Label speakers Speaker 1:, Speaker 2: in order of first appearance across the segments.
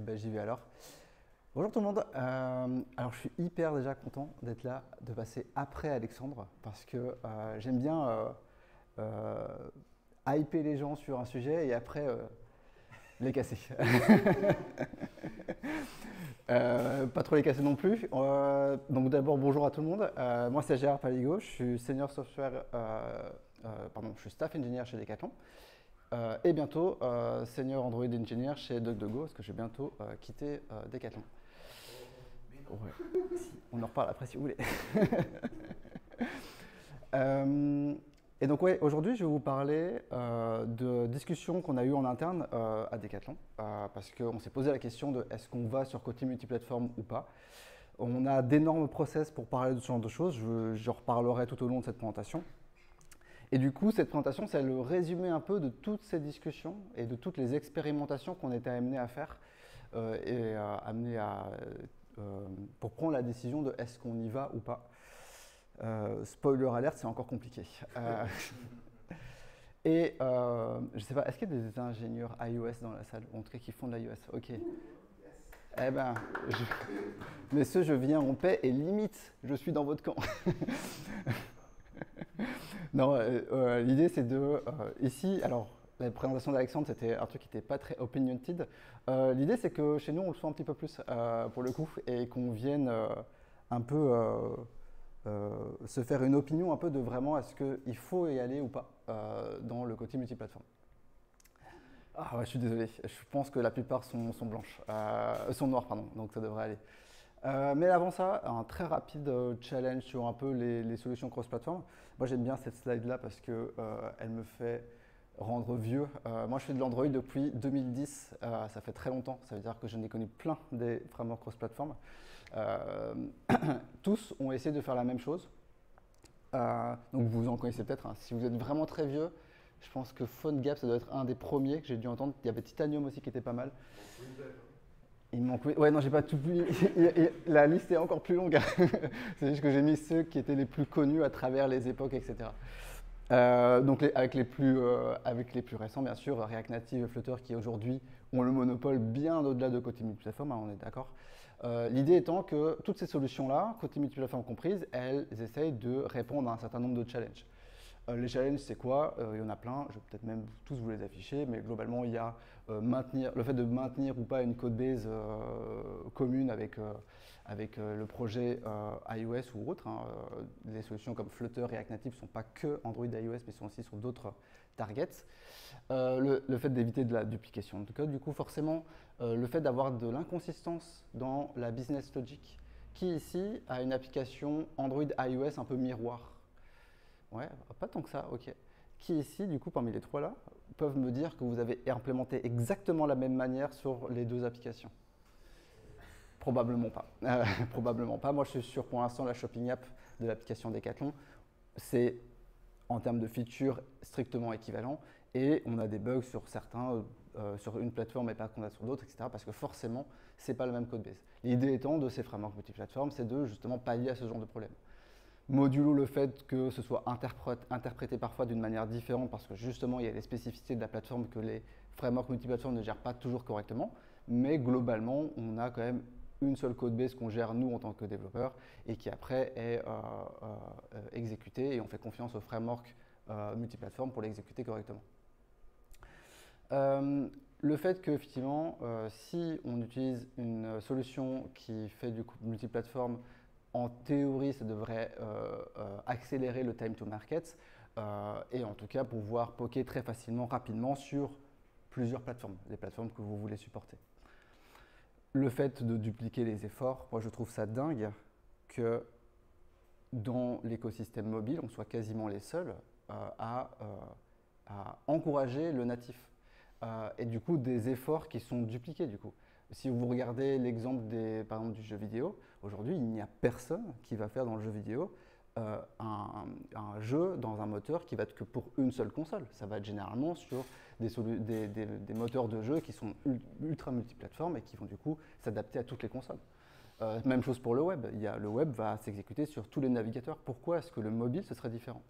Speaker 1: ben, j'y vais alors. Bonjour tout le monde. Alors je suis hyper déjà content d'être là, de passer après Alexandre, parce que j'aime bien euh, hyper les gens sur un sujet et après les casser. Pas trop les casser non plus. Donc d'abord bonjour à tout le monde. Moi c'est Gérard Paligo, je suis senior software, je suis staff engineer chez Decathlon. Et bientôt senior Android engineer chez DuckDuckGo, parce que je vais bientôt quitter Decathlon. Ouais. On en reparle après si vous voulez. Et donc ouais, aujourd'hui je vais vous parler de discussions qu'on a eues en interne à Decathlon, parce qu'on s'est posé la question de est-ce qu'on va sur côté multiplateforme ou pas. On a d'énormes process pour parler de ce genre de choses, je reparlerai tout au long de cette présentation. Et du coup, cette présentation, c'est le résumé un peu de toutes ces discussions et de toutes les expérimentations qu'on était amenés à faire pour prendre la décision de est-ce qu'on y va ou pas. Spoiler alert, c'est encore compliqué. Je ne sais pas, est-ce qu'il y a des ingénieurs iOS dans la salle, ou en tout cas qui font de l'iOS? Ok. Eh ben, messieurs, je viens en paix et limite, je suis dans votre camp. Non, l'idée c'est ici, alors la présentation d'Alexandre c'était un truc qui n'était pas très opinionated. L'idée c'est que chez nous on le soit un petit peu plus pour le coup et qu'on vienne un peu se faire une opinion un peu de vraiment est-ce qu'il faut y aller ou pas dans le côté multiplateforme. Ah ouais, je suis désolé, je pense que la plupart sont blanches, sont noires pardon, donc ça devrait aller. Mais avant ça, un très rapide challenge sur un peu les solutions cross-platform. Moi, j'aime bien cette slide-là parce qu'elle me fait rendre vieux. Moi, je fais de l'Android depuis 2010. Ça fait très longtemps. Ça veut dire que j'en ai connu plein des frameworks cross-platform. Tous ont essayé de faire la même chose. Donc, vous en connaissez peut-être. Hein. Si vous êtes vraiment très vieux, je pense que PhoneGap, ça doit être un des premiers que j'ai dû entendre. Il y avait Titanium aussi qui était pas mal. Il me manque. Ouais, non, j'ai pas tout vu. La liste est encore plus longue. C'est juste que j'ai mis ceux qui étaient les plus connus à travers les époques, etc. Donc avec les plus récents, bien sûr, React Native et Flutter qui aujourd'hui ont le monopole bien au-delà de côté multiplateforme, hein, on est d'accord. L'idée étant que toutes ces solutions-là, côté multiplateforme comprises, elles essayent de répondre à un certain nombre de challenges. Les challenges, c'est quoi? Il y en a plein, je vais peut-être même tous vous les afficher, mais globalement, il y a le fait de maintenir ou pas une codebase commune avec le projet iOS ou autre. Hein. Les solutions comme Flutter et React Native ne sont pas que Android et iOS, mais sont aussi sur d'autres targets. Le fait d'éviter de la duplication de code, du coup, forcément, le fait d'avoir de l'inconsistance dans la business logic, qui ici a une application Android iOS un peu miroir. Ouais, pas tant que ça, ok. Qui ici, du coup, parmi les trois là, peuvent me dire que vous avez implémenté exactement la même manière sur les deux applications? Probablement pas. Probablement pas. Moi, je suis sur pour l'instant la shopping app de l'application Decathlon. C'est en termes de features strictement équivalent et on a des bugs sur certains, sur une plateforme et pas qu'on a sur d'autres, etc. Parce que forcément, c'est pas le même code base. L'idée étant de ces frameworks multiplateformes, c'est de justement pallier à ce genre de problème. Modulo le fait que ce soit interprété parfois d'une manière différente parce que justement il y a des spécificités de la plateforme que les frameworks multiplateformes ne gèrent pas toujours correctement, mais globalement on a quand même une seule codebase qu'on gère nous en tant que développeurs et qui après est exécutée et on fait confiance aux frameworks multiplateformes pour l'exécuter correctement. Le fait qu'effectivement, si on utilise une solution qui fait du multiplateforme, en théorie, ça devrait accélérer le time to market et en tout cas pouvoir poker très facilement, rapidement sur plusieurs plateformes, les plateformes que vous voulez supporter. Le fait de dupliquer les efforts, moi je trouve ça dingue que dans l'écosystème mobile, on soit quasiment les seuls à encourager le natif. Et du coup, des efforts qui sont dupliqués du coup. Si vous regardez l'exemple par exemple, du jeu vidéo, aujourd'hui, il n'y a personne qui va faire dans le jeu vidéo un jeu dans un moteur qui va être que pour une seule console. Ça va être généralement sur des moteurs de jeu qui sont ultra multiplateformes et qui vont du coup s'adapter à toutes les consoles. Même chose pour le web. Le web va s'exécuter sur tous les navigateurs. Pourquoi est-ce que le mobile, ce serait différent?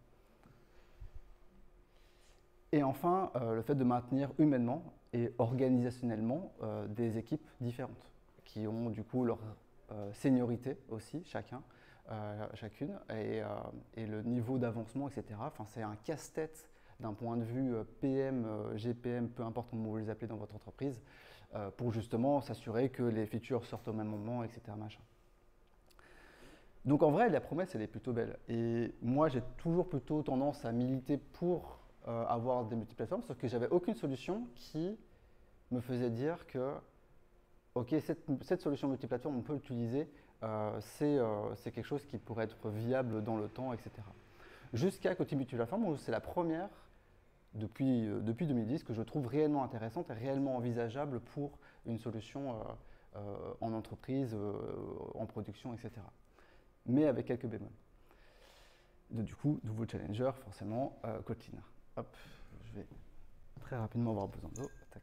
Speaker 1: Et enfin, le fait de maintenir humainement et organisationnellement des équipes différentes, qui ont du coup leur seniorité aussi, chacune, et le niveau d'avancement, etc. Enfin, c'est un casse-tête d'un point de vue PM, GPM, peu importe comment vous les appelez dans votre entreprise, pour justement s'assurer que les features sortent au même moment, etc. Machin. Donc en vrai, la promesse, elle est plutôt belle. Et moi, j'ai toujours plutôt tendance à militer pour avoir des multiplateformes, sauf que j'avais aucune solution qui me faisait dire que, ok, cette solution multiplateforme, on peut l'utiliser, c'est quelque chose qui pourrait être viable dans le temps, etc. Jusqu'à côté multiplateforme, où c'est la première depuis 2010 que je trouve réellement intéressante et réellement envisageable pour une solution en entreprise, en production, etc. Mais avec quelques bémols. Du coup, nouveau challenger, forcément, Kotlin. Hop, je vais très rapidement avoir besoin d'eau. Tac.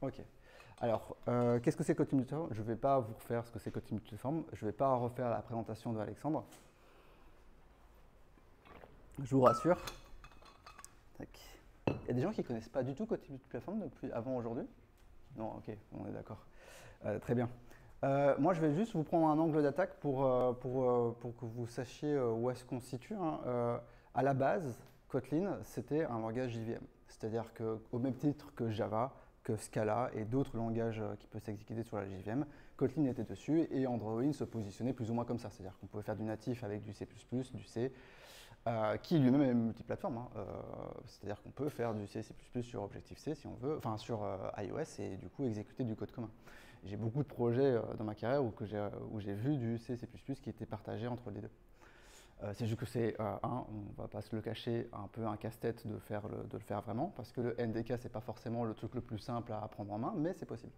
Speaker 1: Ok. Alors, qu'est-ce que c'est Kotlin Multiform? Je ne vais pas vous refaire ce que c'est Kotlin Multiform. Je ne vais pas refaire la présentation de Alexandre. Je vous rassure. Tac. Il y a des gens qui ne connaissent pas du tout Kotlin Multiform depuis avant aujourd'hui? Non, ok, on est d'accord. Très bien. Moi, je vais juste vous prendre un angle d'attaque pour que vous sachiez où est-ce qu'on se situe. Hein. À la base, Kotlin, c'était un langage JVM. C'est-à-dire qu'au même titre que Java, que Scala et d'autres langages qui peuvent s'exécuter sur la JVM, Kotlin était dessus et Android se positionnait plus ou moins comme ça. C'est-à-dire qu'on pouvait faire du natif avec du C++, du C, qui lui-même est multiplateforme. Hein. C'est-à-dire qu'on peut faire du C++ sur Objective-C si on veut, enfin sur iOS et du coup exécuter du code commun. J'ai beaucoup de projets dans ma carrière où j'ai vu du C++ qui était partagé entre les deux. C'est juste que c'est, on ne va pas se le cacher, un peu un casse-tête de le faire vraiment, parce que le NDK, c'est pas forcément le truc le plus simple à prendre en main, mais c'est possible.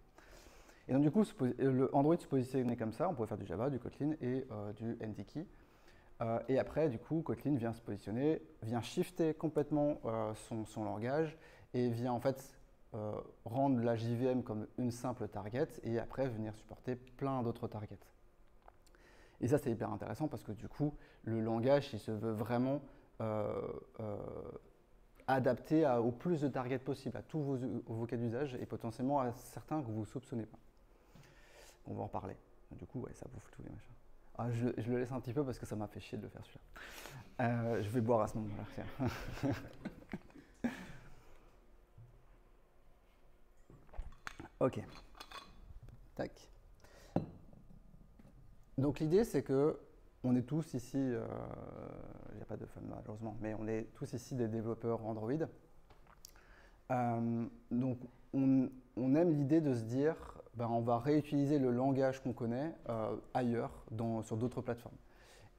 Speaker 1: Et donc du coup, le Android se positionnait comme ça, on pouvait faire du Java, du Kotlin et du NDK. Et après, du coup, Kotlin vient se positionner, vient shifter complètement son langage et vient en fait rendre la JVM comme une simple target et après venir supporter plein d'autres targets. Et ça, c'est hyper intéressant parce que du coup, le langage, il se veut vraiment adapté au plus de targets possible, à tous vos cas d'usage et potentiellement à certains que vous ne soupçonnez pas. On va en parler. Du coup, ouais, ça bouffe tous les machins. Ah, je le laisse un petit peu parce que ça m'a fait chier de le faire celui-là. Je vais boire à ce moment-là. Ok. Tac. Donc l'idée, c'est que on est tous ici, il n'y a pas de fun malheureusement, mais on est tous ici des développeurs Android. Donc on aime l'idée de se dire, ben, on va réutiliser le langage qu'on connaît ailleurs, sur d'autres plateformes.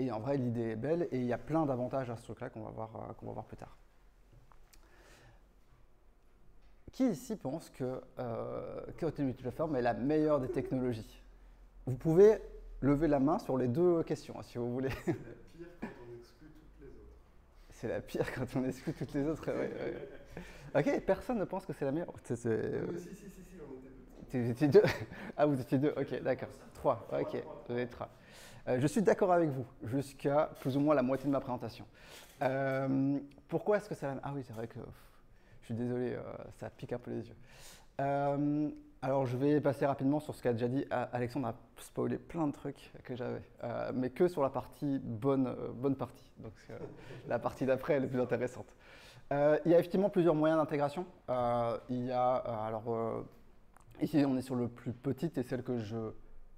Speaker 1: Et en vrai, l'idée est belle et il y a plein d'avantages à ce truc-là qu'on va voir plus tard. Qui ici pense que Kotlin Multiplateform est la meilleure des technologies? Vous pouvez lever la main sur les deux questions, si vous voulez. C'est la pire quand on exclut toutes les autres. C'est la pire quand on exclut toutes les autres, ouais. Ok, personne ne pense que c'est la meilleure. Si, on était deux. Ah, vous étiez deux, ok, d'accord. Trois, ok, vous êtes trois. Je suis d'accord avec vous, jusqu'à plus ou moins la moitié de ma présentation. Pourquoi est-ce que c'est la meilleure? Ah oui, c'est vrai que je suis désolé, ça pique un peu les yeux. Alors, je vais passer rapidement sur ce qu'a déjà dit. Alexandre a spoilé plein de trucs que j'avais, mais que sur la partie bonne partie. Donc, la partie d'après, elle est plus intéressante. Il y a effectivement plusieurs moyens d'intégration. Ici, on est sur le plus petit et celle que je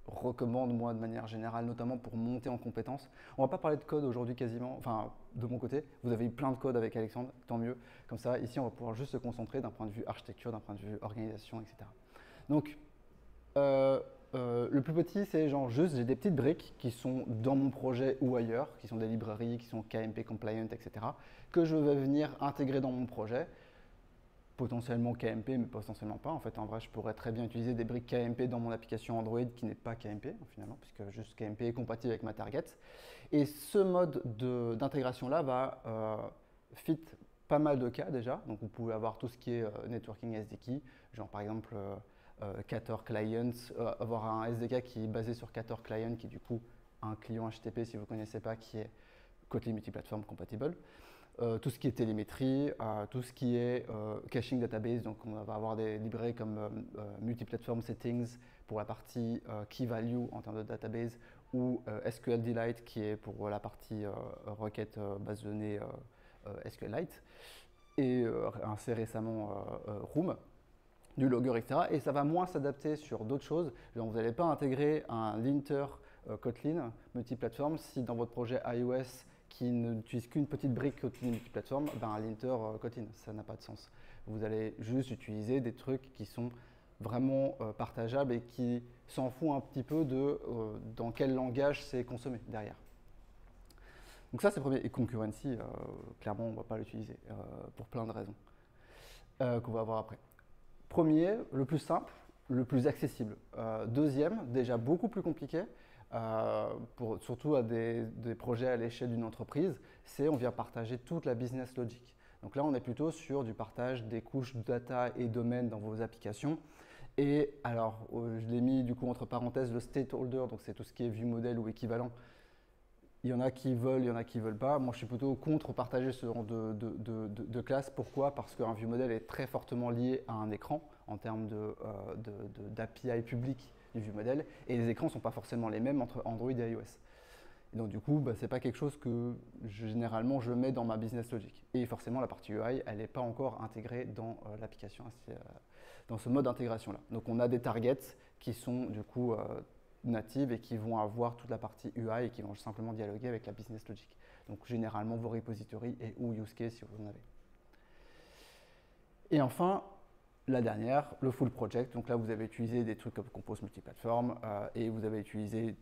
Speaker 1: recommande, moi, de manière générale, notamment pour monter en compétences. On ne va pas parler de code aujourd'hui quasiment, enfin, de mon côté. Vous avez eu plein de code avec Alexandre, tant mieux. Comme ça, ici, on va pouvoir juste se concentrer d'un point de vue architecture, d'un point de vue organisation, etc. Donc, le plus petit, c'est genre juste, j'ai des petites briques qui sont dans mon projet ou ailleurs, qui sont des librairies, qui sont KMP compliant, etc., que je vais venir intégrer dans mon projet. Potentiellement KMP, mais potentiellement pas. En fait, en vrai, je pourrais très bien utiliser des briques KMP dans mon application Android qui n'est pas KMP, finalement, puisque juste KMP est compatible avec ma target. Et ce mode d'intégration-là va fit pas mal de cas déjà. Donc, vous pouvez avoir tout ce qui est networking SDK, genre par exemple Cator Client, avoir un SDK qui est basé sur Cator Client, qui est du coup un client HTTP, si vous ne connaissez pas, qui est Kotlin Multiplatform Compatible. tout ce qui est télémétrie, tout ce qui est caching database. Donc on va avoir des librairies comme multi-platform settings pour la partie key value en termes de database, ou SQLite qui est pour la partie requête base de données SQLite, et assez récemment Room, du logger, etc. Et ça va moins s'adapter sur d'autres choses. Genre, vous n'allez pas intégrer un linter Kotlin multiplateforme si dans votre projet iOS qui n'utilise qu'une petite brique Kotlin multiplateforme, ben un linter Kotlin, ça n'a pas de sens. Vous allez juste utiliser des trucs qui sont vraiment partageables et qui s'en fout un petit peu de dans quel langage c'est consommé derrière. Donc ça c'est le premier. Et concurrency, clairement on ne va pas l'utiliser pour plein de raisons qu'on va voir après. Premier, le plus simple, le plus accessible. Deuxième, déjà beaucoup plus compliqué, surtout à des projets à l'échelle d'une entreprise, c'est on vient partager toute la business logic. Donc là, on est plutôt sur du partage des couches data et domaines dans vos applications. Et alors, je l'ai mis du coup entre parenthèses le stakeholder, donc c'est tout ce qui est view model ou équivalent. Il y en a qui veulent, il y en a qui ne veulent pas. Moi, je suis plutôt contre partager ce genre de classe. Pourquoi? Parce qu'un view model est très fortement lié à un écran en termes d'API public du view model. Et les écrans ne sont pas forcément les mêmes entre Android et iOS. Et donc, du coup, ce n'est pas quelque chose que généralement je mets dans ma business logic. Et forcément, la partie UI, elle n'est pas encore intégrée dans l'application, dans ce mode d'intégration-là. Donc, on a des targets qui sont du coup natives et qui vont avoir toute la partie UI et qui vont simplement dialoguer avec la business logic. Donc généralement vos repositories et ou use case si vous en avez. Et enfin, la dernière, le full project. Donc là, vous avez utilisé des trucs comme Compose multiplateforme et vous avez utilisé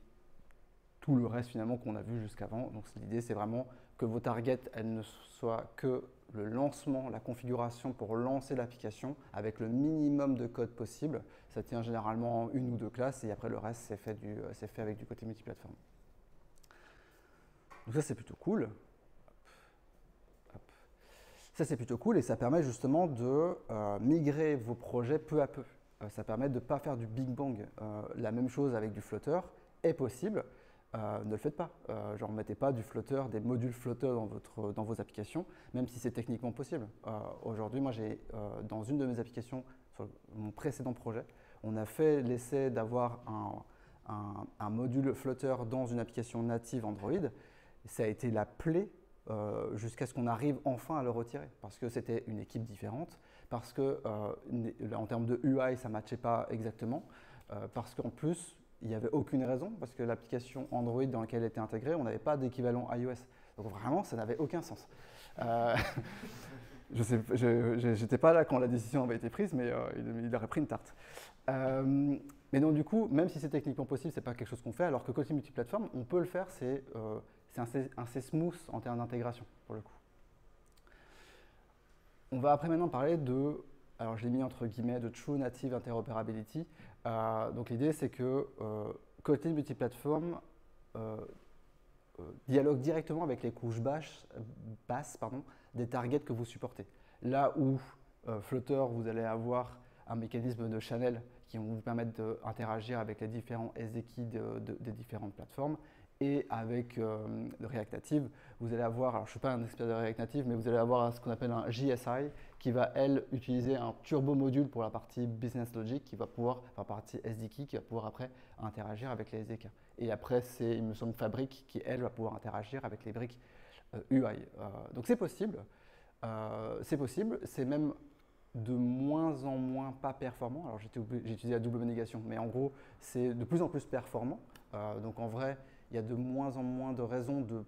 Speaker 1: tout le reste finalement qu'on a vu jusqu'avant. Donc l'idée, c'est vraiment que vos targets, elles ne soient que le lancement, la configuration pour lancer l'application avec le minimum de code possible. Ça tient généralement en une ou deux classes et après le reste, c'est fait avec du côté multiplateforme. Donc ça, c'est plutôt cool. Ça, c'est plutôt cool et ça permet justement de migrer vos projets peu à peu. Ça permet de ne pas faire du big bang. La même chose avec du Flutter est possible. Ne le faites pas. Genre, mettez pas du Flutter, des modules Flutter dans vos applications, même si c'est techniquement possible. Aujourd'hui, moi, j'ai dans une de mes applications, sur mon précédent projet, on a fait l'essai d'avoir un module Flutter dans une application native Android. Ça a été la plaie jusqu'à ce qu'on arrive enfin à le retirer, parce que c'était une équipe différente, parce que en termes de UI, ça ne matchait pas exactement, parce qu'en plus, il n'y avait aucune raison, parce que l'application Android dans laquelle elle était intégrée, on n'avait pas d'équivalent iOS. Donc vraiment, ça n'avait aucun sens. Je n'étais pas là quand la décision avait été prise, mais il aurait pris une tarte. Mais donc du coup, même si c'est techniquement possible, ce n'est pas quelque chose qu'on fait, alors que Kotlin multiplateforme, on peut le faire, c'est assez smooth en termes d'intégration, pour le coup. On va après maintenant parler de, alors je l'ai mis entre guillemets, de True Native Interoperability. Donc l'idée, c'est que Kotlin multiplateforme dialogue directement avec les couches basses des targets que vous supportez. Là où Flutter, vous allez avoir un mécanisme de channel qui vont vous permettre d'interagir avec les différents SDK des différentes plateformes. Et avec le React Native, vous allez avoir, alors je ne suis pas un expert de React Native, mais vous allez avoir ce qu'on appelle un JSI qui va, elle, utiliser un turbo module pour la partie business logic qui va pouvoir, enfin partie SDK qui va pouvoir après interagir avec les SDK. Et après, c'est, il me semble, Fabric qui, elle, va pouvoir interagir avec les briques UI. Donc c'est possible, c'est même de moins en moins pas performant. Alors j'ai utilisé la double négation, mais en gros, c'est de plus en plus performant. Donc en vrai, il y a de moins en moins de raisons de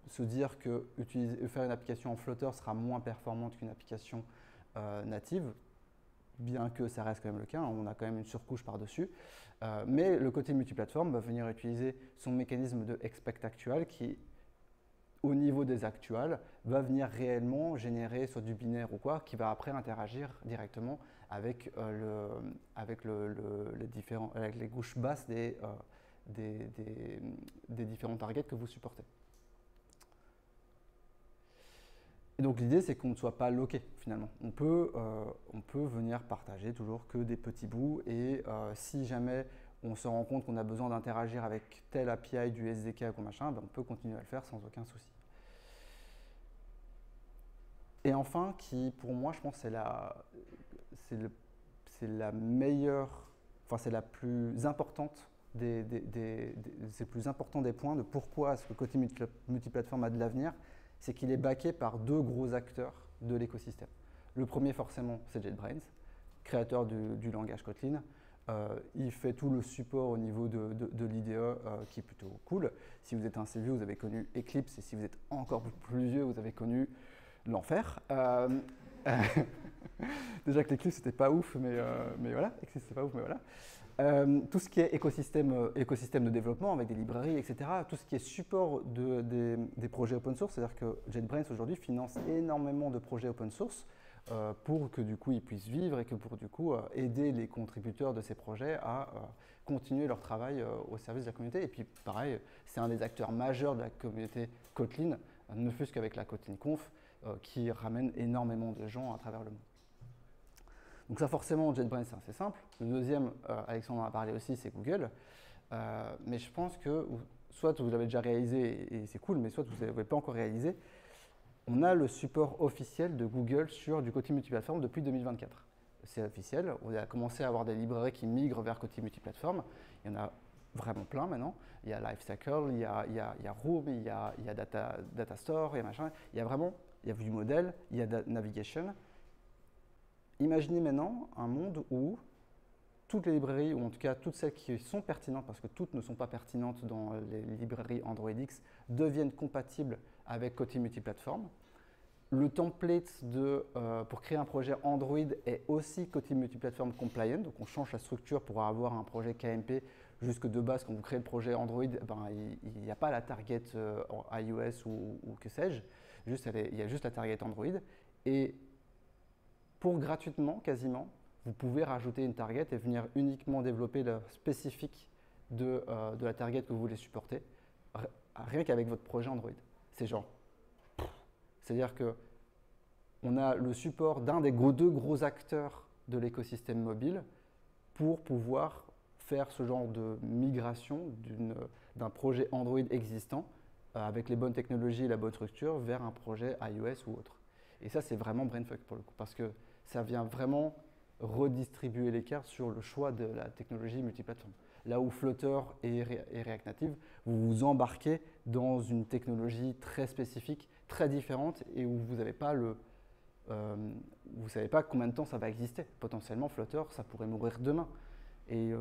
Speaker 1: se dire que faire une application en Flutter sera moins performante qu'une application native, bien que ça reste quand même le cas, on a quand même une surcouche par-dessus. Mais le côté multiplateforme va venir utiliser son mécanisme de expect actual qui, au niveau des actuals, va venir réellement générer soit du binaire ou quoi, qui va après interagir directement avec, avec les couches basses des différents targets que vous supportez. Et donc l'idée, c'est qu'on ne soit pas loqué finalement. On peut venir partager toujours que des petits bouts et si jamais on se rend compte qu'on a besoin d'interagir avec telle API du SDK ou machin, ben on peut continuer à le faire sans aucun souci. Et enfin, qui pour moi, je pense, c'est la meilleure, enfin c'est la plus importante c'est le plus important des points de pourquoi est-ce que côté multiplateforme a de l'avenir, c'est qu'il est backé par deux gros acteurs de l'écosystème. Le premier forcément, c'est JetBrains, créateur du langage Kotlin. Il fait tout le support au niveau de l'IDE qui est plutôt cool. Si vous êtes un vieux, vous avez connu Eclipse, et si vous êtes encore plus vieux, vous avez connu l'enfer. Déjà que l'Eclipse c'était pas ouf, mais voilà, Eclipse c'était pas ouf, mais voilà. Tout ce qui est écosystème de développement avec des librairies, etc. Tout ce qui est support des projets open source, c'est-à-dire que JetBrains aujourd'hui finance énormément de projets open source pour que du coup ils puissent vivre et que pour du coup aider les contributeurs de ces projets à continuer leur travail au service de la communauté. Et puis pareil, c'est un des acteurs majeurs de la communauté Kotlin, ne fût-ce qu'avec la KotlinConf, qui ramène énormément de gens à travers le monde. Donc ça forcément, JetBrains c'est assez simple. Le deuxième, Alexandre en a parlé aussi, c'est Google. Mais je pense que soit vous l'avez déjà réalisé et c'est cool, mais soit vous ne l'avez pas encore réalisé. On a le support officiel de Google sur du Kotlin multiplateforme depuis 2024. C'est officiel, on a commencé à avoir des librairies qui migrent vers Kotlin multiplateforme. Il y en a vraiment plein maintenant. Il y a Lifecycle, il y a Room, il y a Data Store, il y a machin. Il y a vraiment, il y a du modèle, il y a Navigation. Imaginez maintenant un monde où toutes les librairies, ou en tout cas toutes celles qui sont pertinentes, parce que toutes ne sont pas pertinentes dans les librairies Android X, deviennent compatibles avec Kotlin multiplateforme. Le template pour créer un projet Android est aussi Kotlin multiplateforme compliant, donc on change la structure pour avoir un projet KMP, jusque de base, quand vous créez le projet Android, il n'y a pas la target iOS ou que sais-je, il y a juste la target Android. Et pour gratuitement, quasiment, vous pouvez rajouter une target et venir uniquement développer le spécifique de la target que vous voulez supporter, rien qu'avec votre projet Android. C'est genre, c'est-à-dire qu'on a le support d'un des deux gros acteurs de l'écosystème mobile pour pouvoir faire ce genre de migration d'un projet Android existant avec les bonnes technologies et la bonne structure vers un projet iOS ou autre. Et ça, c'est vraiment brainfuck pour le coup, parce que ça vient vraiment redistribuer l'écart sur le choix de la technologie multiplateforme. Là où Flutter et React Native, vous vous embarquez dans une technologie très spécifique, très différente, et où vous n'avez pas vous ne savez pas combien de temps ça va exister. Potentiellement, Flutter, ça pourrait mourir demain. Et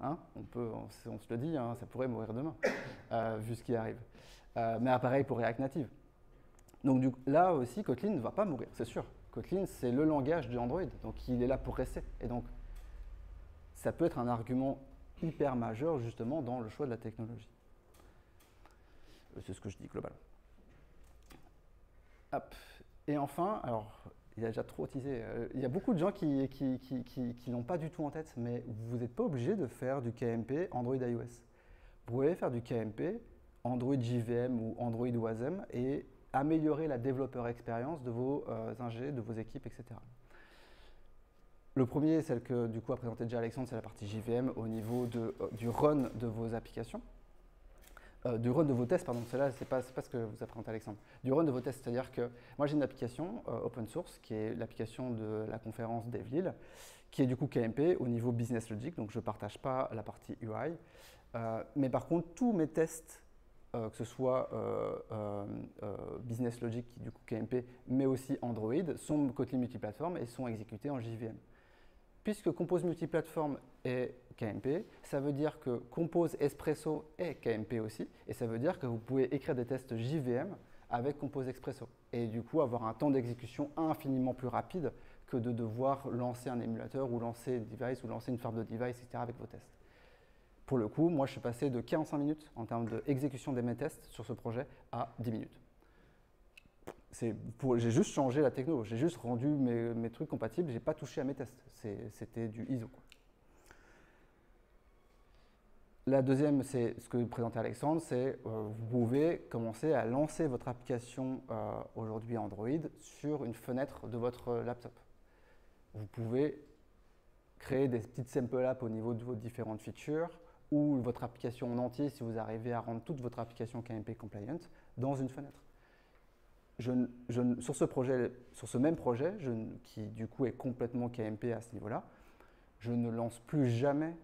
Speaker 1: on se le dit, ça pourrait mourir demain, vu ce qui arrive. Mais pareil pour React Native. Donc là aussi, Kotlin ne va pas mourir, c'est sûr. Kotlin, c'est le langage de Android, donc il est là pour rester. Et donc, ça peut être un argument hyper majeur, justement, dans le choix de la technologie. C'est ce que je dis globalement. Hop. Et enfin, alors, il a déjà trop teasé. Il y a beaucoup de gens qui n'ont pas du tout en tête, mais vous n'êtes pas obligé de faire du KMP Android iOS. Vous pouvez faire du KMP Android JVM ou Android Wasm et améliorer la développeur expérience de vos ingés, de vos équipes, etc. Le premier, celle que du coup a présenté déjà Alexandre, c'est la partie JVM au niveau du run de vos applications. Du run de vos tests, pardon, celle-là, c'est pas ce que vous a présenté Alexandre. Du run de vos tests, c'est-à-dire que moi j'ai une application open source qui est l'application de la conférence DevLil, qui est du coup KMP au niveau business logic, donc je ne partage pas la partie UI. Mais par contre, tous mes tests, que ce soit Business Logic, du coup KMP, mais aussi Android, sont Kotlin multiplateforme et sont exécutés en JVM. Puisque Compose multiplateforme est KMP, ça veut dire que Compose Espresso est KMP aussi, et ça veut dire que vous pouvez écrire des tests JVM avec Compose Espresso, et du coup avoir un temps d'exécution infiniment plus rapide que de devoir lancer un émulateur ou lancer un device ou lancer une farm de device, etc. avec vos tests. Pour le coup, moi, je suis passé de 45 minutes en termes d'exécution de mes tests sur ce projet à 10 minutes. J'ai juste changé la techno, j'ai juste rendu mes trucs compatibles, j'ai pas touché à mes tests. C'était du ISO, quoi. La deuxième, c'est ce que présentait Alexandre, c'est vous pouvez commencer à lancer votre application aujourd'hui Android sur une fenêtre de votre laptop. Vous pouvez créer des petites sample apps au niveau de vos différentes features, ou votre application en entier si vous arrivez à rendre toute votre application KMP compliant dans une fenêtre. sur ce même projet, qui du coup est complètement KMP à ce niveau-là, je ne lance plus jamais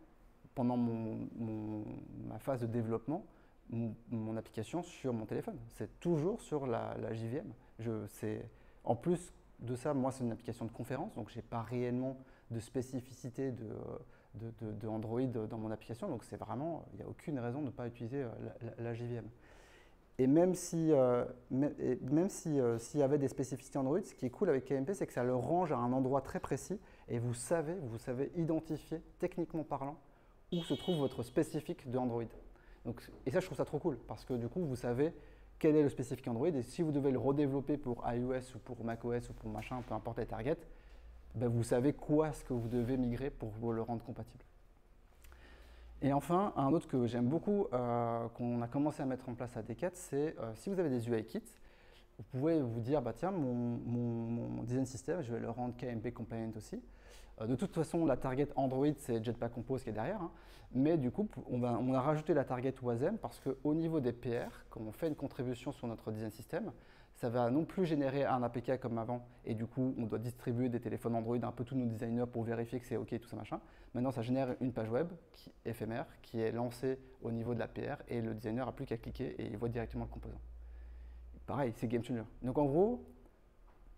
Speaker 1: pendant ma phase de développement mon application sur mon téléphone. C'est toujours sur la JVM. En plus de ça, moi c'est une application de conférence, donc je n'ai pas réellement de spécificité de Android dans mon application, donc c'est vraiment, il n'y a aucune raison de ne pas utiliser la JVM. Et même s'il y avait des spécificités Android, ce qui est cool avec KMP, c'est que ça le range à un endroit très précis et vous savez identifier, techniquement parlant, où se trouve votre spécifique de Android. Donc, et ça, je trouve ça trop cool parce que du coup, vous savez quel est le spécifique Android et si vous devez le redévelopper pour iOS ou pour macOS ou pour machin, peu importe les targets, ben vous savez quoi est-ce que vous devez migrer pour le rendre compatible. Et enfin, un autre que j'aime beaucoup, qu'on a commencé à mettre en place à Decat, c'est si vous avez des UI kits, vous pouvez vous dire, bah, tiens, mon design system, je vais le rendre KMP compliant aussi. De toute façon, la target Android, c'est Jetpack Compose qui est derrière. Hein. Mais du coup, on a rajouté la target Wasm parce qu'au niveau des PR, quand on fait une contribution sur notre design system, ça va non plus générer un APK comme avant. Et du coup, on doit distribuer des téléphones Android un peu tous nos designers pour vérifier que c'est OK, tout ça machin. Maintenant, ça génère une page web éphémère qui est lancée au niveau de la PR et le designer n'a plus qu'à cliquer et il voit directement le composant. Pareil, c'est game changer. Donc en gros,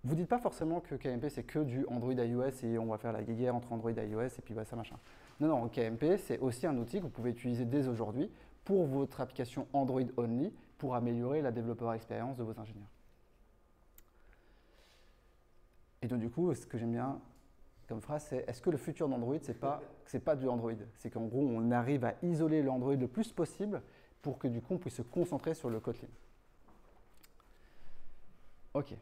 Speaker 1: vous ne dites pas forcément que KMP c'est que du Android iOS et on va faire la guéguerre entre Android et iOS et puis voilà, ça machin. Non, non, KMP c'est aussi un outil que vous pouvez utiliser dès aujourd'hui pour votre application Android only pour améliorer la développeur expérience de vos ingénieurs. Et donc du coup, ce que j'aime bien comme phrase, c'est est-ce que le futur d'Android, c'est pas du Android? C'est qu'en gros, on arrive à isoler l'Android le plus possible pour que du coup, on puisse se concentrer sur le Kotlin. Ok.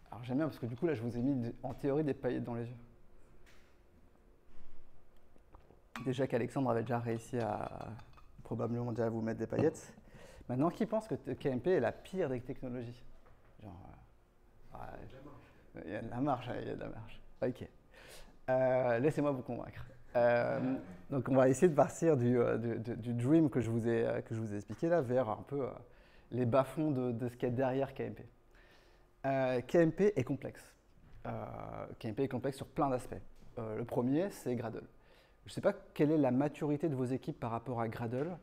Speaker 1: Alors j'aime bien parce que du coup, là, je vous ai mis en théorie des paillettes dans les yeux. Déjà qu'Alexandre avait déjà réussi à probablement déjà vous mettre des paillettes. Maintenant, qui pense que KMP est la pire des technologies? Genre, il y a de la marge, il y a de la marge. Ok. Laissez-moi vous convaincre. Donc, on va essayer de partir du dream que je vous ai expliqué là vers un peu les bas-fonds de ce qu'il y a derrière KMP. KMP est complexe. KMP est complexe sur plein d'aspects. Le premier, c'est Gradle. Je ne sais pas quelle est la maturité de vos équipes par rapport à Gradle.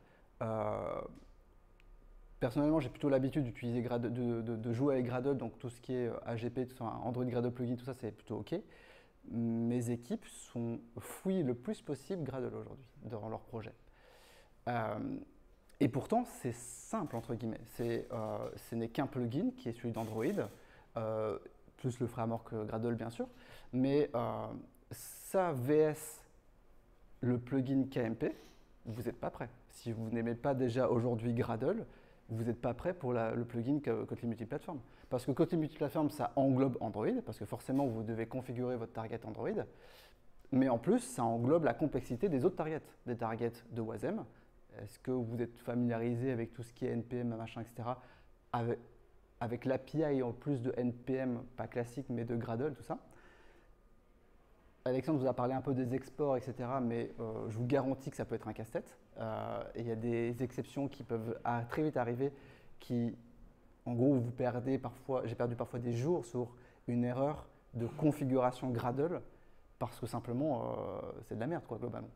Speaker 1: Personnellement, j'ai plutôt l'habitude d'utiliser de jouer avec Gradle, donc tout ce qui est AGP, Android Gradle plugin, tout ça, c'est plutôt OK. Mes équipes fouillent le plus possible Gradle aujourd'hui dans leur projet. Et pourtant, c'est simple, entre guillemets. Ce n'est qu'un plugin qui est celui d'Android, plus le framework Gradle, bien sûr. Mais ça VS le plugin KMP, vous n'êtes pas prêt. Si vous n'aimez pas déjà aujourd'hui Gradle, vous n'êtes pas prêt pour le plugin Kotlin Multiplatform. Parce que Kotlin Multiplatform, ça englobe Android, parce que forcément, vous devez configurer votre target Android. Mais en plus, ça englobe la complexité des autres targets, des targets de Wasm. Est-ce que vous êtes familiarisé avec tout ce qui est NPM, machin, etc. Avec l'API en plus de NPM, pas classique, mais de Gradle, tout ça. Alexandre vous a parlé un peu des exports, etc. Mais je vous garantis que ça peut être un casse-tête. Il y a des exceptions qui peuvent très vite arriver qui, en gros, vous perdez parfois, j'ai perdu parfois des jours sur une erreur de configuration Gradle parce que simplement, c'est de la merde, quoi, globalement.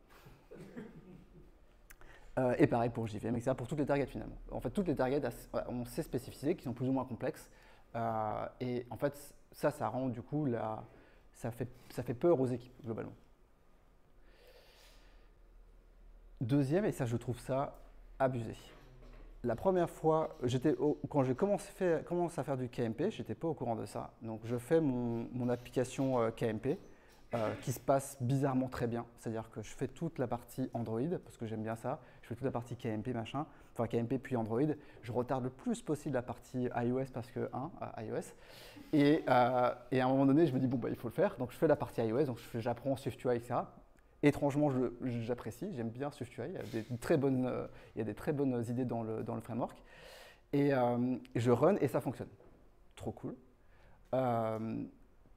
Speaker 1: Et pareil pour JVM, etc. Pour toutes les targets, finalement. En fait, toutes les targets ont ces spécificités qui sont plus ou moins complexes. Et en fait, ça rend du coup ça fait peur aux équipes, globalement. Deuxième, et ça je trouve ça abusé. La première fois, quand j'ai commencé à faire du KMP, je n'étais pas au courant de ça. Donc je fais mon application KMP qui se passe bizarrement très bien. C'est-à-dire que je fais toute la partie Android, parce que j'aime bien ça. Je fais toute la partie KMP, machin. Enfin KMP puis Android. Je retarde le plus possible la partie iOS parce que, iOS. Et à un moment donné, je me dis, bon, bah, il faut le faire. Donc je fais la partie iOS, donc j'apprends SwiftUI, etc. Étrangement, j'apprécie, j'aime bien SwiftUI. Il y a des très bonnes idées dans le framework. Et je run et ça fonctionne. Trop cool.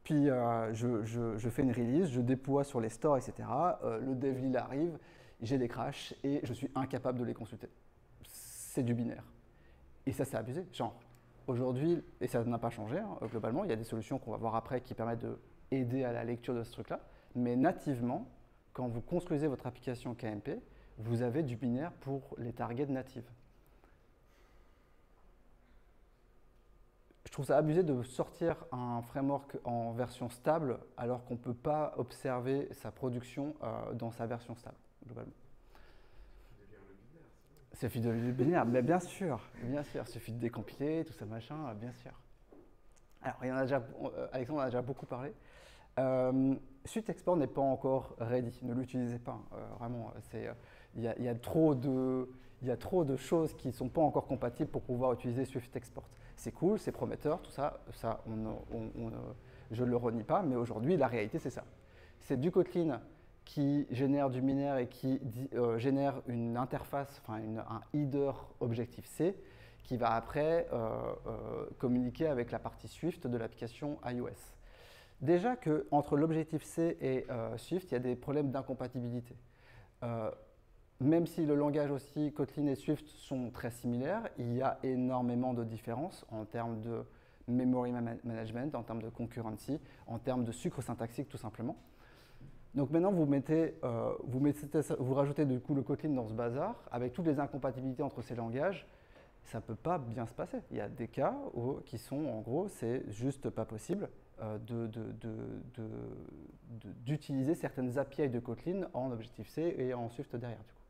Speaker 1: Puis je fais une release, je déploie sur les stores, etc. Le dev arrive, j'ai des crashs et je suis incapable de les consulter. C'est du binaire. Et ça, c'est abusé. Genre, aujourd'hui, et ça n'a pas changé, hein, globalement, il y a des solutions qu'on va voir après qui permettent d'aider à la lecture de ce truc-là. Mais nativement, quand vous construisez votre application KMP, vous avez du binaire pour les targets natives. Je trouve ça abusé de sortir un framework en version stable alors qu'on ne peut pas observer sa production dans sa version stable, globalement. C'est fidèle du binaire, mais bien sûr, il suffit de décompiler, tout ça machin, bien sûr. Alors, Alexandre en a déjà beaucoup parlé. Swift Export n'est pas encore ready, ne l'utilisez pas, vraiment. Il y a trop de choses qui ne sont pas encore compatibles pour pouvoir utiliser Swift Export. C'est cool, c'est prometteur, tout ça, je ne le renie pas, mais aujourd'hui, la réalité, c'est ça. C'est du Kotlin qui génère du binaire et qui génère une interface, enfin un header Objective-C, qui va après communiquer avec la partie Swift de l'application iOS. Déjà qu'entre l'Objective-C et Swift, il y a des problèmes d'incompatibilité. Même si le langage aussi, Kotlin et Swift sont très similaires, il y a énormément de différences en termes de memory management, en termes de concurrency, en termes de sucre syntaxique tout simplement. Donc maintenant, vous rajoutez du coup le Kotlin dans ce bazar, avec toutes les incompatibilités entre ces langages, ça ne peut pas bien se passer. Il y a des cas qui sont, en gros, c'est juste pas possible d'utiliser certaines API de Kotlin en Objective-C et en Swift derrière. Du coup.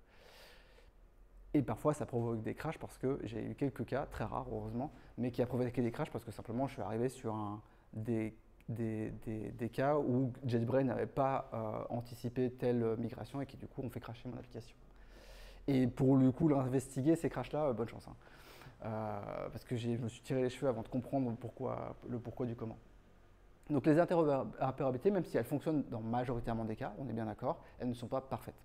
Speaker 1: Et parfois, ça provoque des crashs parce que j'ai eu quelques cas, très rares heureusement, mais qui a provoqué des crashs parce que simplement je suis arrivé sur des cas où JetBrains n'avait pas anticipé telle migration et qui du coup ont fait crasher mon application. Et pour le coup, investiguer ces crashs-là, bonne chance. Hein. Parce que je me suis tiré les cheveux avant de comprendre le pourquoi du comment. Donc les interopérabilités, même si elles fonctionnent dans majoritairement des cas, on est bien d'accord, elles ne sont pas parfaites.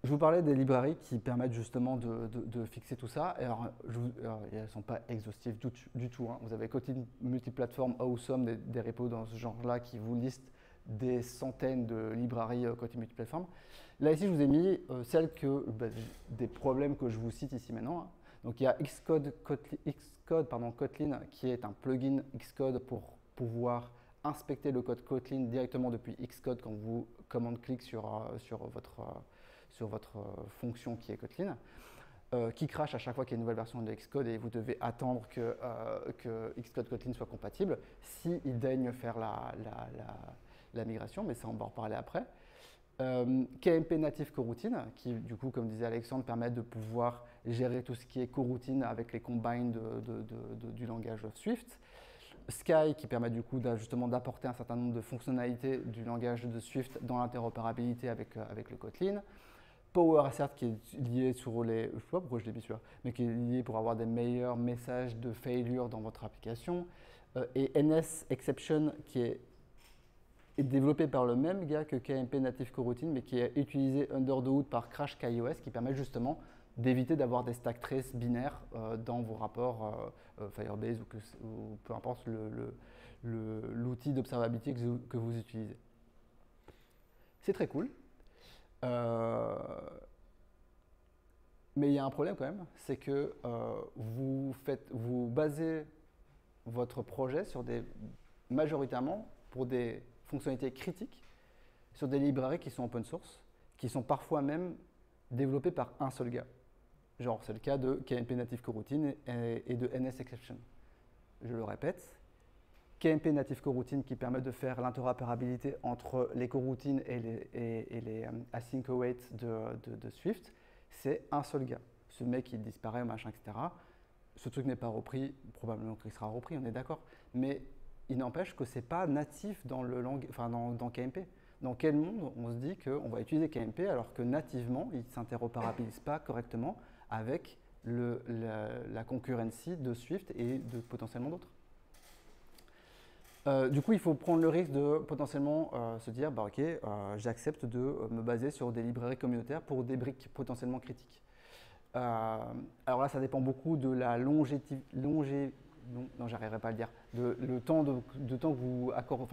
Speaker 1: Je vous parlais des librairies qui permettent justement de fixer tout ça. Alors, elles ne sont pas exhaustives du tout. Hein. Vous avez Kotlin multiplateforme Awesome, des repos dans ce genre-là qui vous listent des centaines de librairies Kotlin multiplateforme. Là, ici, je vous ai mis des problèmes que je vous cite ici maintenant. Hein. Donc, il y a Xcode Kotlin qui est un plugin Xcode pour pouvoir inspecter le code Kotlin directement depuis Xcode quand vous commande-clic sur votre fonction qui est Kotlin, qui crache à chaque fois qu'il y a une nouvelle version de Xcode et vous devez attendre que Xcode Kotlin soit compatible s'il daigne faire la migration, mais ça on va en reparler après. KMP Native Coroutine, qui du coup, comme disait Alexandre, permet de pouvoir gérer tout ce qui est coroutine avec les combines du langage Swift. Sky, qui permet du coup justement d'apporter un certain nombre de fonctionnalités du langage de Swift dans l'interopérabilité avec le Kotlin. PowerAssert qui est lié sur les, je ne sais pas pourquoi je l'ai mis celui-là, mais qui est lié pour avoir des meilleurs messages de failure dans votre application. Et NS Exception qui est développé par le même gars que KMP Native Coroutine, mais qui est utilisé under the hood par CrashKaiOS, qui permet justement d'éviter d'avoir des stack traces binaires dans vos rapports Firebase ou peu importe l'outil d'observabilité que vous utilisez. C'est très cool. Mais il y a un problème quand même, c'est que vous basez votre projet majoritairement pour des fonctionnalités critiques sur des librairies qui sont open source, qui sont parfois même développées par un seul gars. Genre, c'est le cas de KMP Native Coroutine et de NS Exception. Je le répète, KMP Native Coroutine qui permet de faire l'interopérabilité entre les coroutines et les async await de Swift, c'est un seul gars. Ce mec, il disparaît, machin, etc. Ce truc n'est pas repris, probablement qu'il sera repris, on est d'accord. Mais il n'empêche que ce n'est pas natif dans KMP. Dans quel monde on se dit qu'on va utiliser KMP alors que nativement, il ne s'interopérabilise pas correctement avec la concurrency de Swift et de potentiellement d'autres. Du coup, il faut prendre le risque de potentiellement se dire bah, ok, j'accepte de me baser sur des librairies communautaires pour des briques potentiellement critiques. Alors là, ça dépend beaucoup de la j'arriverai pas à le dire, le temps que vous accordez,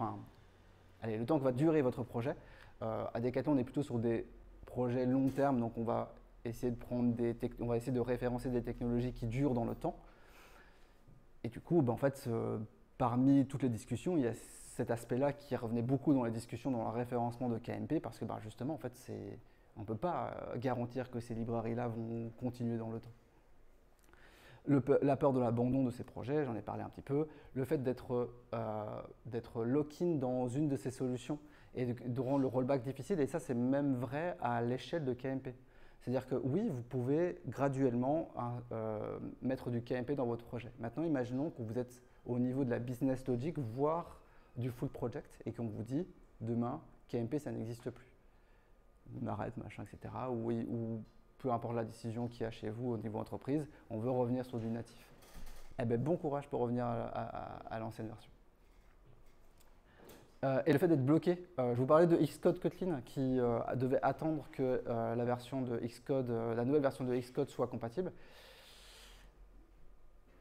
Speaker 1: le temps que va durer votre projet. À Decathlon, on est plutôt sur des projets long terme, donc on va essayer de prendre on va essayer de référencer des technologies qui durent dans le temps. Et du coup, en fait, parmi toutes les discussions, il y a cet aspect-là qui revenait beaucoup dans les discussions, dans le référencement de KMP, parce que justement, en fait, on ne peut pas garantir que ces librairies-là vont continuer dans le temps. La peur de l'abandon de ces projets, j'en ai parlé un petit peu, le fait d'être lock-in dans une de ces solutions et de rendre le rollback difficile, et ça c'est même vrai à l'échelle de KMP. C'est-à-dire que oui, vous pouvez graduellement mettre du KMP dans votre projet. Maintenant, imaginons que vous êtes au niveau de la business logic, voire du full project, et qu'on vous dit, demain, KMP, ça n'existe plus. On arrête, machin, etc. Ou peu importe la décision qu'il y a chez vous au niveau entreprise, on veut revenir sur du natif. Eh bien, bon courage pour revenir à l'ancienne version. Et le fait d'être bloqué, je vous parlais de Xcode Kotlin qui devait attendre que la version de Xcode, la nouvelle version de Xcode soit compatible.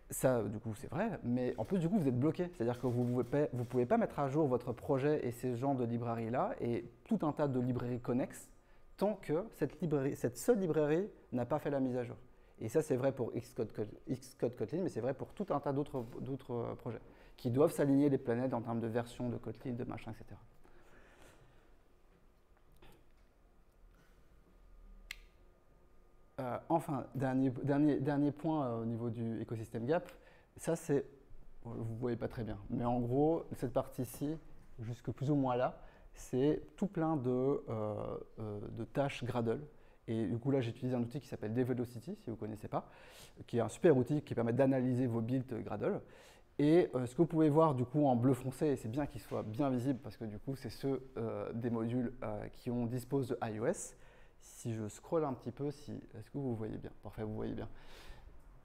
Speaker 1: Ça, du coup, c'est vrai, mais en plus, du coup, vous êtes bloqué. C'est-à-dire que vous ne pouvez pas mettre à jour votre projet et ces genres de librairies-là et tout un tas de librairies connexes tant que cette seule librairie n'a pas fait la mise à jour. Et ça, c'est vrai pour Xcode Kotlin, mais c'est vrai pour tout un tas d'autres projets qui doivent s'aligner les planètes en termes de version de Kotlin, de machin, etc. Enfin, dernier point au niveau du écosystème Gap, ça c'est, vous ne voyez pas très bien, mais en gros, cette partie-ci, jusque plus ou moins là, c'est tout plein de tâches Gradle. Et du coup, là, j'utilise un outil qui s'appelle Develocity, si vous ne connaissez pas, qui est un super outil qui permet d'analyser vos builds Gradle. Et ce que vous pouvez voir du coup en bleu foncé, et c'est bien qu'il soit bien visible parce que du coup, c'est ceux des modules qui disposent de iOS. Si je scrolle un petit peu, est-ce que vous voyez bien? Parfait, vous voyez bien.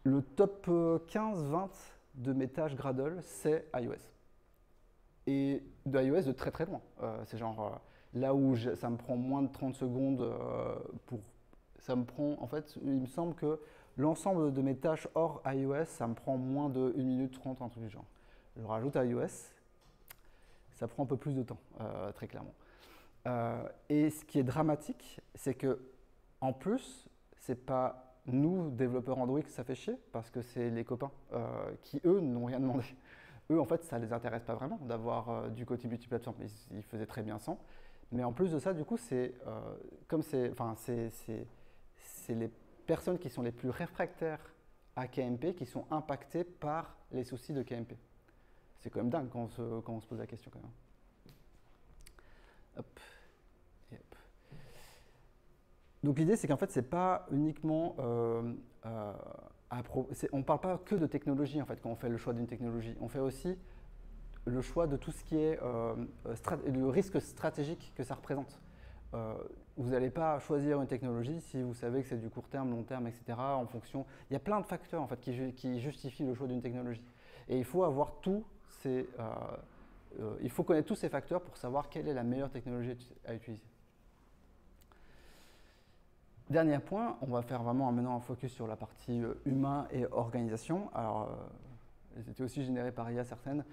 Speaker 1: Le top 15-20 de mes tâches Gradle, c'est iOS. Et de iOS de très très loin. C'est genre là où ça me prend moins de 30 secondes ça me prend, en fait, il me semble que l'ensemble de mes tâches hors iOS, ça me prend moins de 1 minute 30, un truc du genre. Je rajoute iOS, ça prend un peu plus de temps, très clairement. Et ce qui est dramatique, c'est que en plus, c'est pas nous, développeurs Android, que ça fait chier, parce que c'est les copains qui, eux, n'ont rien demandé. Eux, en fait, ça les intéresse pas vraiment d'avoir du côté multiplateforme. Ils faisaient très bien sans. Mais en plus de ça, du coup, c'est les personnes qui sont les plus réfractaires à KMP qui sont impactées par les soucis de KMP. C'est quand même dingue quand on se pose la question quand même. Hop. Et hop. Donc l'idée, c'est qu'en fait, c'est pas uniquement on ne parle pas que de technologie en fait quand on fait le choix d'une technologie. On fait aussi le choix de tout ce qui est le risque stratégique que ça représente. Vous n'allez pas choisir une technologie si vous savez que c'est du court terme, long terme, etc. En fonction, il y a plein de facteurs en fait qui justifient le choix d'une technologie. Et il faut avoir il faut connaître tous ces facteurs pour savoir quelle est la meilleure technologie à utiliser. Dernier point, on va faire vraiment maintenant un focus sur la partie humain et organisation. Alors, elles étaient aussi générées par IA certaines,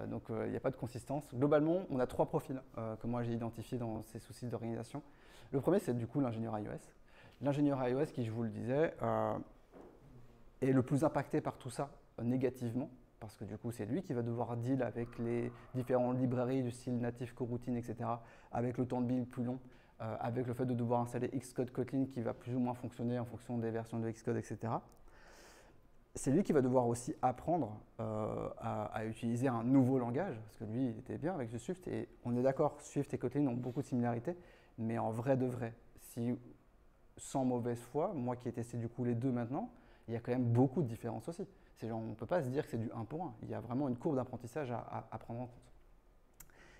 Speaker 1: donc il n'y a pas de consistance. Globalement, on a 3 profils que moi j'ai identifiés dans ces soucis d'organisation. Le premier, c'est du coup l'ingénieur iOS. L'ingénieur iOS, qui je vous le disais, est le plus impacté par tout ça négativement, parce que du coup, c'est lui qui va devoir deal avec les différentes librairies du style native coroutine, etc., avec le temps de build plus long, avec le fait de devoir installer Xcode Kotlin qui va plus ou moins fonctionner en fonction des versions de Xcode, etc. C'est lui qui va devoir aussi apprendre à utiliser un nouveau langage, parce que lui, il était bien avec le Swift, et on est d'accord, Swift et Kotlin ont beaucoup de similarités, mais en vrai de vrai, sans mauvaise foi, moi qui ai testé du coup les deux maintenant, il y a quand même beaucoup de différences aussi. On ne peut pas se dire que c'est du 1 pour 1, il y a vraiment une courbe d'apprentissage à prendre en compte.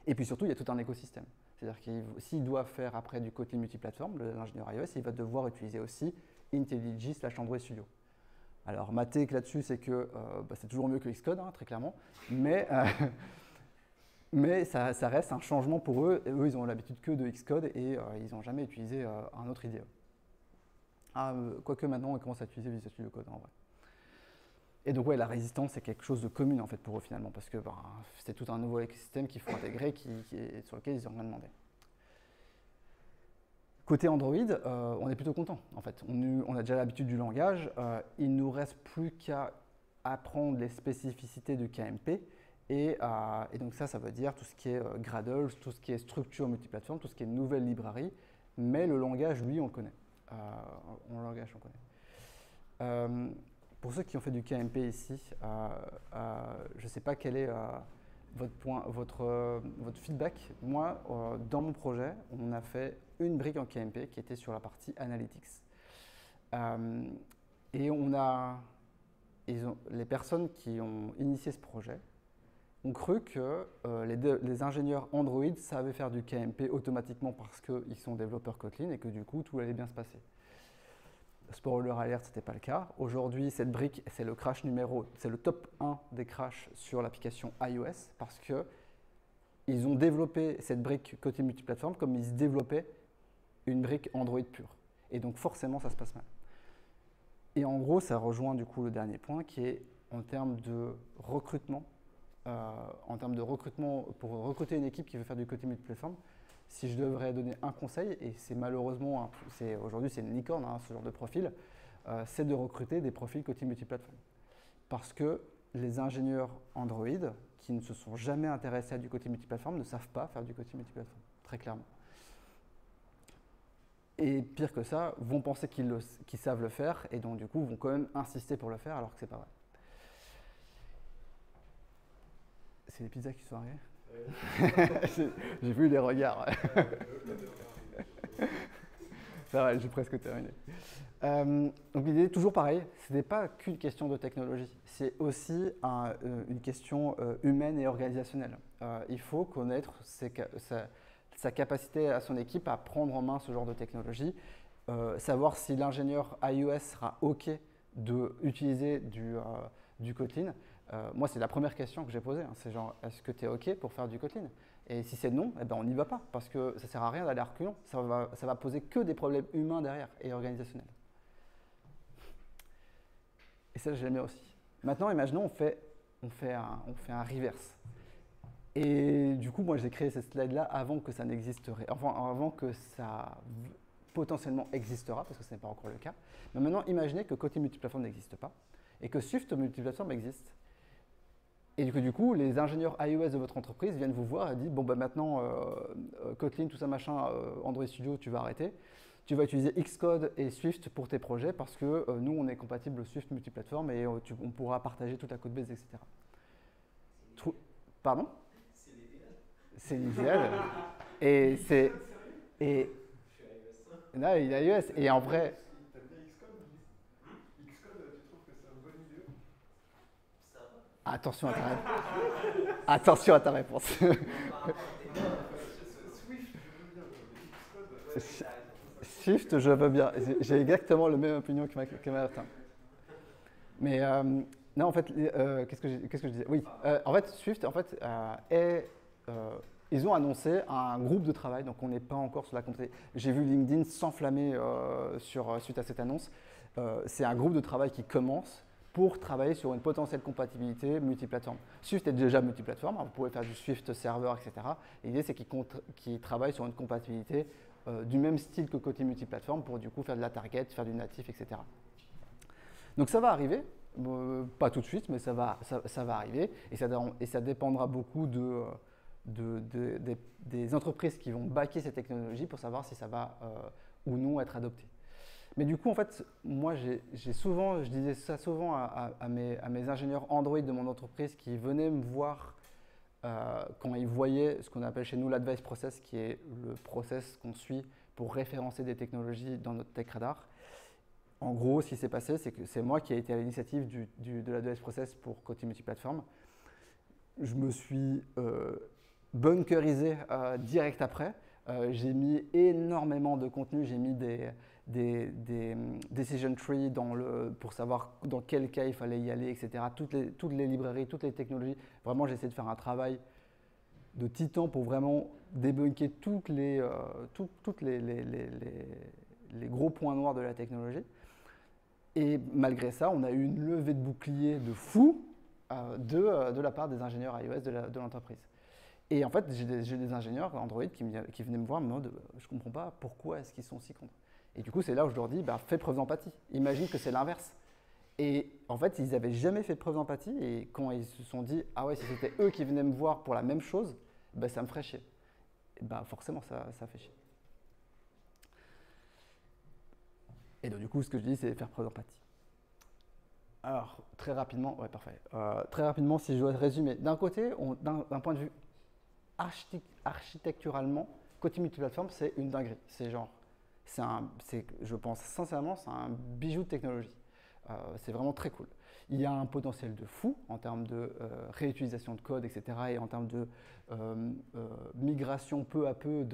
Speaker 1: Et puis surtout, il y a tout un écosystème. C'est-à-dire que s'il doit faire après du Kotlin multiplateforme, l'ingénieur iOS, il va devoir utiliser aussi IntelliJ/Android Studio. Alors, ma take là-dessus, c'est que c'est toujours mieux que Xcode, hein, très clairement, mais ça reste un changement pour eux. Et eux, ils ont l'habitude que de Xcode et ils n'ont jamais utilisé un autre IDE. Quoique maintenant, ils commencent à utiliser Visual Studio Code en vrai. Et donc, ouais, la résistance, c'est quelque chose de commun en fait pour eux finalement, parce que c'est tout un nouveau écosystème qu'il faut intégrer, sur lequel ils n'ont rien demandé. Côté Android, on est plutôt content en fait. On a déjà l'habitude du langage. Il ne nous reste plus qu'à apprendre les spécificités du KMP. Et donc ça veut dire tout ce qui est Gradle, tout ce qui est structure multiplateforme, tout ce qui est nouvelle librairie. Mais le langage, lui, on le connaît. Pour ceux qui ont fait du KMP ici, je ne sais pas quel est votre feedback. Moi, dans mon projet, on a fait une brique en KMP qui était sur la partie Analytics. Et les personnes qui ont initié ce projet ont cru que les ingénieurs Android savaient faire du KMP automatiquement parce qu'ils sont développeurs Kotlin et que du coup, tout allait bien se passer. Spoiler alert, ce n'était pas le cas. Aujourd'hui, cette brique, c'est le crash c'est le top 1 des crashs sur l'application iOS parce qu'ils ont développé cette brique côté multiplateforme comme ils développaient une brique Android pure. Et donc forcément, ça se passe mal. Et en gros, ça rejoint du coup le dernier point qui est en termes de recrutement. Pour recruter une équipe qui veut faire du côté multiplateforme, si je devrais donner un conseil, et c'est malheureusement, aujourd'hui c'est une licorne, ce genre de profil, c'est de recruter des profils côté multiplateforme. Parce que les ingénieurs Android qui ne se sont jamais intéressés à du côté multiplateforme ne savent pas faire du côté multiplateforme, très clairement. Et pire que ça, vont penser qu'ils savent le faire et donc du coup vont quand même insister pour le faire alors que c'est pas vrai. C'est les pizzas qui sont arrivées. J'ai vu les regards. Ça va, j'ai presque terminé. Donc l'idée est toujours pareil, ce n'est pas qu'une question de technologie, c'est aussi une question humaine et organisationnelle. Il faut connaître sa capacité à son équipe à prendre en main ce genre de technologie, savoir si l'ingénieur iOS sera OK d'utiliser du Kotlin. Moi, c'est la première question que j'ai posée. C'est genre, est-ce que tu es OK pour faire du Kotlin? Et si c'est non, on n'y va pas parce que ça ne sert à rien d'aller à reculons. Ça va poser que des problèmes humains derrière et organisationnels. Et ça, j'aime bien aussi. Maintenant, imaginons, on fait un reverse. Et du coup, moi, j'ai créé cette slide-là avant que ça n'existerait, enfin, avant que ça potentiellement existera, parce que ce n'est pas encore le cas. Mais maintenant, imaginez que Kotlin multiplateforme n'existe pas et que Swift multiplateforme existe. Et que du coup, les ingénieurs iOS de votre entreprise viennent vous voir et disent, bon, bah maintenant, Kotlin, tout ça, machin, Android Studio, tu vas arrêter. Tu vas utiliser Xcode et Swift pour tes projets parce que nous, on est compatible Swift multiplateforme et on pourra partager toute la code base, etc. Pardon? C'est l'idéal. Et c'est. Et. Là, il y a iOS. Et en vrai.
Speaker 2: T'aimes bien Xcode? Xcode, tu trouves que c'est un bon milieu?
Speaker 1: Attention à ta réponse. Attention à ta réponse.
Speaker 2: Swift, je veux bien, mais Xcode.
Speaker 1: Swift, je veux bien. J'ai exactement la même opinion que Martin. Mais non, en fait, qu'est-ce que je disais? Oui, en fait, Swift, en fait, ils ont annoncé un groupe de travail, donc on n'est pas encore sur la comptabilité. J'ai vu LinkedIn s'enflammer suite à cette annonce. C'est un groupe de travail qui commence pour travailler sur une potentielle compatibilité multiplateforme. Swift est déjà multiplateforme, vous pouvez faire du Swift server, etc. L'idée, c'est qu'ils travaillent sur une compatibilité du même style que côté multiplateforme pour du coup faire de la target, faire du natif, etc. Donc ça va arriver, pas tout de suite, mais ça va arriver et ça dépendra beaucoup des entreprises qui vont backer ces technologies pour savoir si ça va ou non être adopté. Mais du coup, en fait, moi, je disais ça souvent à mes ingénieurs Android de mon entreprise qui venaient me voir quand ils voyaient ce qu'on appelle chez nous l'advice process, qui est le process qu'on suit pour référencer des technologies dans notre tech radar. En gros, ce qui s'est passé, c'est que c'est moi qui ai été à l'initiative de l'advice process pour Kotlin multiplateforme. Je me suis bunkerisé direct après. J'ai mis énormément de contenu, j'ai mis des decision trees pour savoir dans quel cas il fallait y aller, etc. Toutes les librairies, toutes les technologies. Vraiment, j'ai essayé de faire un travail de titan pour vraiment débunker toutes les gros points noirs de la technologie. Et malgré ça, on a eu une levée de bouclier de fou de la part des ingénieurs iOS de l'entreprise. Et en fait, j'ai des ingénieurs Android qui venaient me voir en mode je comprends pas pourquoi est-ce qu'ils sont si contre. Et du coup, c'est là où je leur dis bah, fais preuve d'empathie. Imagine que c'est l'inverse. Et en fait, ils n'avaient jamais fait preuve d'empathie. Et quand ils se sont dit ah ouais, si c'était eux qui venaient me voir pour la même chose, bah, ça me ferait chier. Et bah, forcément, ça fait chier. Et donc, du coup, ce que je dis, c'est faire preuve d'empathie. Alors, très rapidement, ouais, parfait. Très rapidement, si je dois résumer, d'un côté, d'un point de vue architecturalement, Kotlin Multiplatform, c'est une dinguerie. C'est genre, je pense sincèrement, c'est un bijou de technologie. C'est vraiment très cool. Il y a un potentiel de fou en termes de réutilisation de code, etc. et en termes de migration peu à peu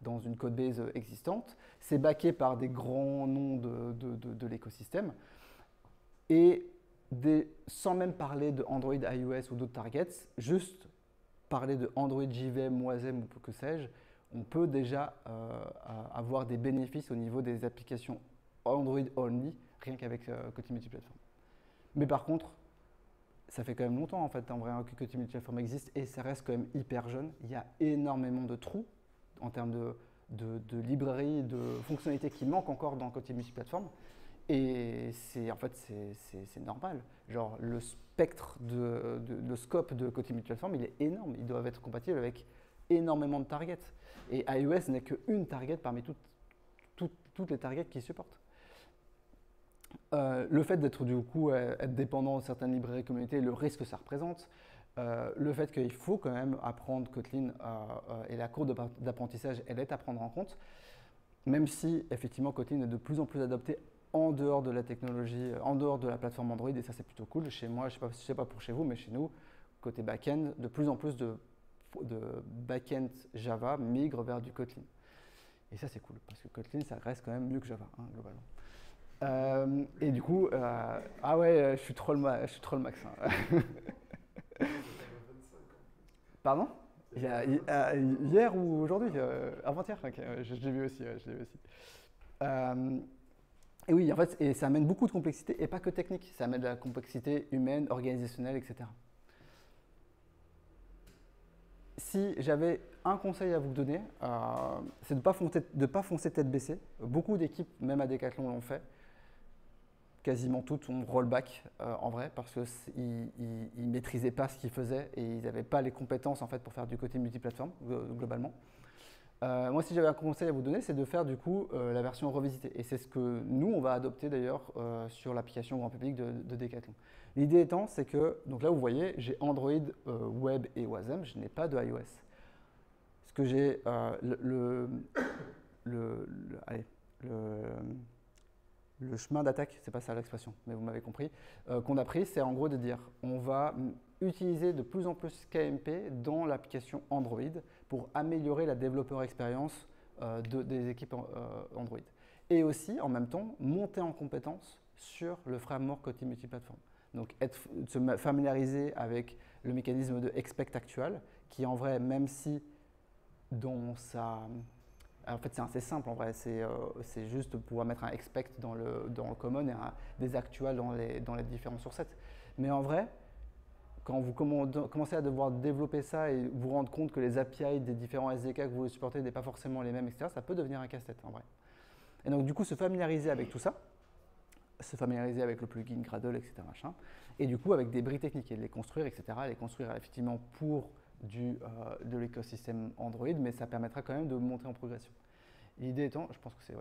Speaker 1: dans une codebase existante. C'est backé par des grands noms de l'écosystème. Et sans même parler de Android iOS ou d'autres targets, juste parler de Android JVM, Wasm ou que sais-je, on peut déjà avoir des bénéfices au niveau des applications Android only, rien qu'avec Kotlin Multiplatform. Mais par contre, ça fait quand même longtemps en fait en vrai que Kotlin Multiplatform existe et ça reste quand même hyper jeune. Il y a énormément de trous en termes de librairies, de fonctionnalités qui manquent encore dans Kotlin Multiplatform. Et en fait, c'est normal. Genre, le spectre, le scope de Kotlin Multiplatform, il est énorme. Ils doivent être compatibles avec énormément de targets. Et iOS n'est qu'une target parmi toutes les targets qu'ils supportent. Le fait d'être du coup être dépendant de certaines librairies communautés, le risque que ça représente, le fait qu'il faut quand même apprendre Kotlin et la courbe d'apprentissage, elle est à prendre en compte, même si effectivement Kotlin est de plus en plus adopté en dehors de la technologie, en dehors de la plateforme Android, et ça c'est plutôt cool. Chez moi, je ne sais pas pour chez vous, mais chez nous, côté back-end, de plus en plus de back-end Java migre vers du Kotlin. Et ça c'est cool, parce que Kotlin, ça reste quand même mieux que Java, hein, globalement. Et du coup, ah ouais, je suis trop le max. Hein. Pardon? Hier ou aujourd'hui? Avant-hier? Ok, je l'ai vu aussi. Et oui, en fait, et ça amène beaucoup de complexité, et pas que technique, ça amène de la complexité humaine, organisationnelle, etc. Si j'avais un conseil à vous donner, c'est de ne pas foncer tête baissée. Beaucoup d'équipes, même à Decathlon, l'ont fait. Quasiment toutes ont rollback en vrai, parce qu'ils ne maîtrisaient pas ce qu'ils faisaient et ils n'avaient pas les compétences en fait, pour faire du côté multiplateforme, globalement. Moi, si j'avais un conseil à vous donner, c'est de faire du coup la version revisitée. Et c'est ce que nous, on va adopter d'ailleurs sur l'application grand public de Decathlon. L'idée étant, c'est que, donc là vous voyez, j'ai Android, Web et Wasm, je n'ai pas de iOS. Ce que j'ai, le chemin d'attaque, c'est pas ça l'expression, mais vous m'avez compris, qu'on a pris, c'est en gros de dire on va utiliser de plus en plus KMP dans l'application Android pour améliorer la développeur expérience des équipes Android. Et aussi, en même temps, monter en compétence sur le framework Kotlin Multiplatform. Donc, se familiariser avec le mécanisme de expect actual, qui en vrai, même si dans sa... En fait, c'est assez simple en vrai, c'est juste pouvoir mettre un expect dans le common et des actuals dans les différents sourcets. Mais en vrai, quand vous commencez à devoir développer ça et vous rendre compte que les API des différents SDK que vous voulez supporter n'est pas forcément les mêmes, etc., ça peut devenir un casse-tête en vrai. Et donc du coup, se familiariser avec tout ça, se familiariser avec le plugin Gradle, etc., machin, et du coup avec des bris techniques et de les construire, etc., les construire effectivement pour de l'écosystème Android, mais ça permettra quand même de monter en progression. L'idée étant, je pense que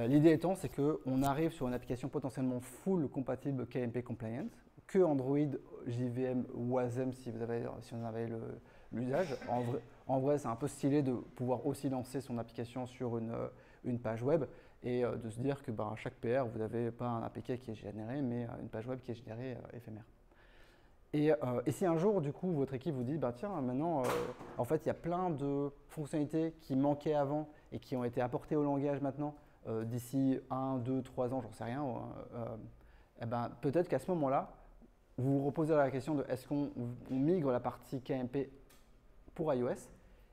Speaker 1: l'idée étant, c'est qu'on arrive sur une application potentiellement full compatible KMP compliant, que Android, JVM, Wasm si vous en avez l'usage. En vrai, c'est un peu stylé de pouvoir aussi lancer son application sur une page web et de se dire que à chaque PR, vous n'avez pas un APK qui est généré, mais une page web qui est générée éphémère. Et si un jour, du coup, votre équipe vous dit, tiens, maintenant, en fait, il y a plein de fonctionnalités qui manquaient avant et qui ont été apportées au langage maintenant, d'ici 1, 2, 3 ans, j'en sais rien, peut-être qu'à ce moment-là, vous vous reposez la question de est-ce qu'on migre la partie KMP pour iOS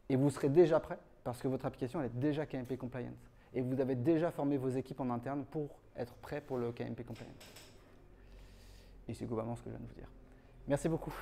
Speaker 1: et vous serez déjà prêt parce que votre application elle est déjà KMP compliant et vous avez déjà formé vos équipes en interne pour être prêt pour le KMP compliant. Et c'est globalement ce que je viens de vous dire. Merci beaucoup.